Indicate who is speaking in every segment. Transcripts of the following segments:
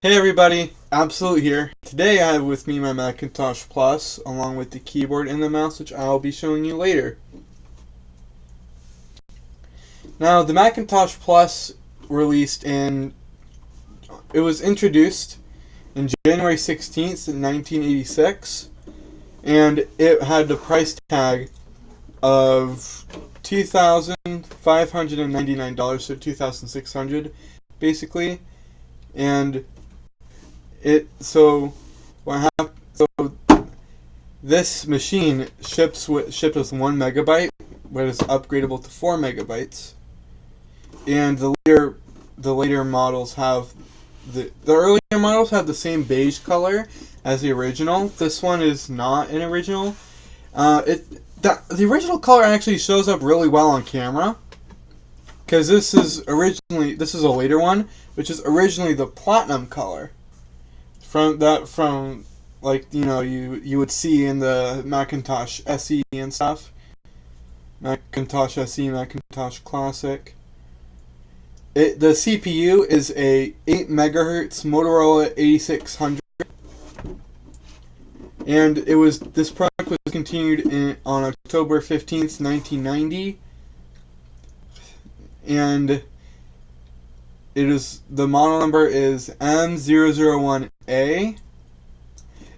Speaker 1: Hey everybody, Absolute here. Today I have with me my Macintosh Plus, along with the keyboard and the mouse, which I'll be showing you later. Now, the Macintosh Plus it was introduced in January 16th, 1986, and it had the price tag of $2,599, so $2,600 basically, and this machine shipped with 1 megabyte, but is upgradable to 4 megabytes. And the later models have the earlier models have the same beige color as the original. This one is not an original. The original color actually shows up really well on camera, because this is a later one, which is originally the platinum color. From like, you would see in the Macintosh SE and stuff. Macintosh SE, Macintosh Classic. The CPU is a 8 megahertz Motorola 8600, and this product was continued on October 15th, 1990, and the model number is M001A.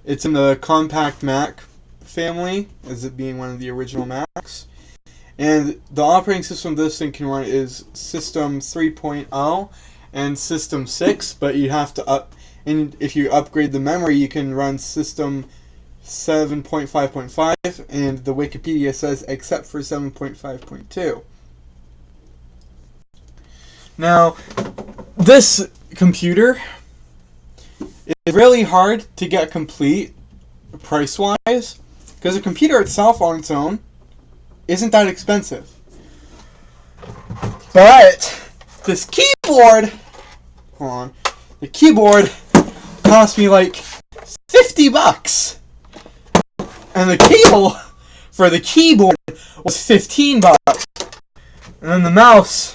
Speaker 1: It's in the Compact Mac family, as it being one of the original Macs. And the operating system this thing can run is System 3.0 and System 6, but you have to and if you upgrade the memory, you can run System 7.5.5, and the Wikipedia says except for 7.5.2. Now, this computer is really hard to get complete price-wise, because the computer itself on its own isn't that expensive. But this keyboard, the keyboard cost me like $50, and the cable for the keyboard was $15, and then the mouse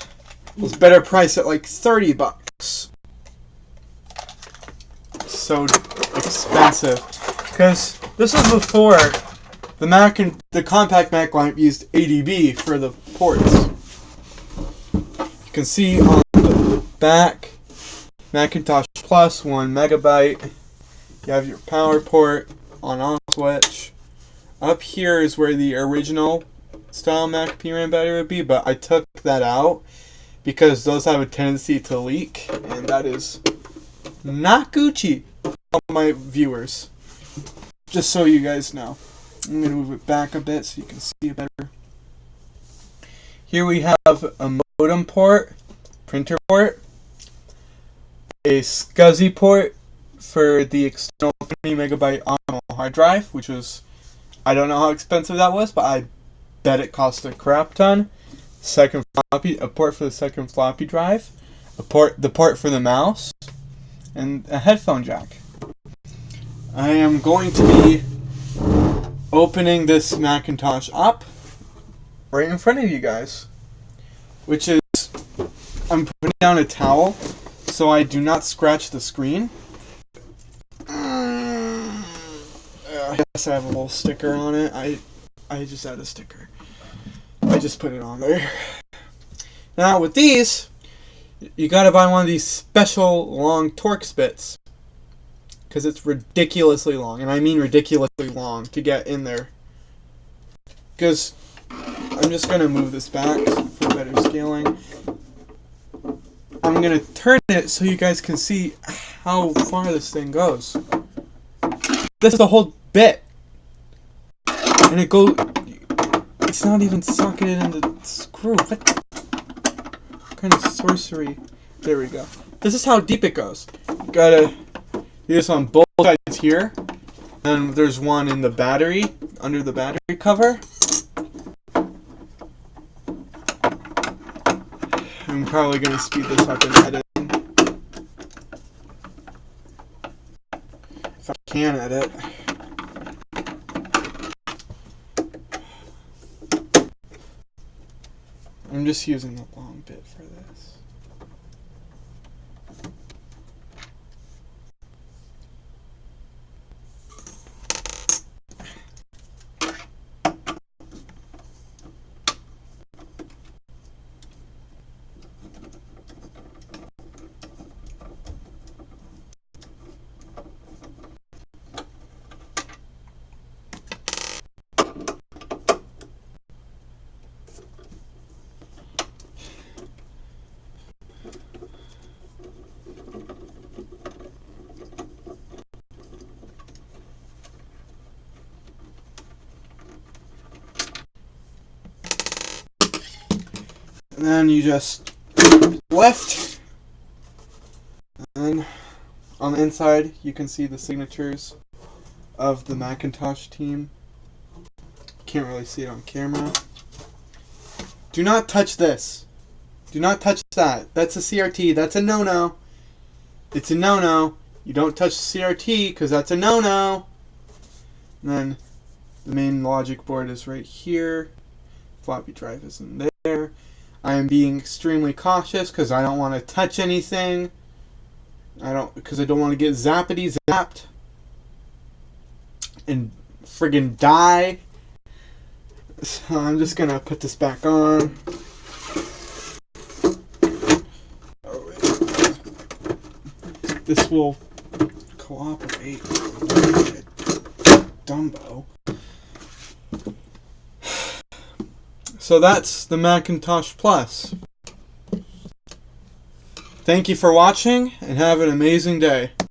Speaker 1: was better priced at like $30. So expensive, because this was before the Compact Mac lineup used ADB for the ports. You can see on the back, Macintosh Plus 1 megabyte. You have your power port, on-off switch. Up here is where the original style Mac PRAM battery would be, but I took that out because those have a tendency to leak, and that is not Gucci. All my viewers, just so you guys know. I'm going to move it back a bit so you can see it better. Here we have a modem port, printer port, a SCSI port for the external 20 megabyte optional hard drive, which was, I don't know how expensive that was, but I bet it cost a crap ton. A port for the second floppy drive, the port for the mouse, and a headphone jack. I am going to be opening this Macintosh up right in front of you guys, which is, I'm putting down a towel so I do not scratch the screen. I guess I have a little sticker on it. I just had a sticker. I just put it on there. Now with these, you gotta buy one of these special long Torx bits, because it's ridiculously long, and I mean ridiculously long, to get in there. Because I'm just gonna move this back for better scaling. I'm gonna turn it so you guys can see how far this thing goes. This is the whole bit, and it's not even socketed in the screw. What kind of sorcery? There we go. This is how deep it goes. You gotta do this on both sides here. And there's one in the battery, under the battery cover. I'm probably gonna speed this up in editing, if I can edit. I'm just using the long bit for this. then you just lift, and on the inside you can see the signatures of the Macintosh team. Can't really see it on camera. Do not touch this. Do not touch that. That's a CRT. That's a no-no. It's a no-no. You don't touch the CRT because that's a no-no. And then the main logic board is right here. Floppy drive isn't there. I am being extremely cautious because I don't want to touch anything. Because I don't want to get zappity zapped and friggin' die. So I'm just gonna put this back on. This will cooperate. Dumbo. So that's the Macintosh Plus. Thank you for watching and have an amazing day.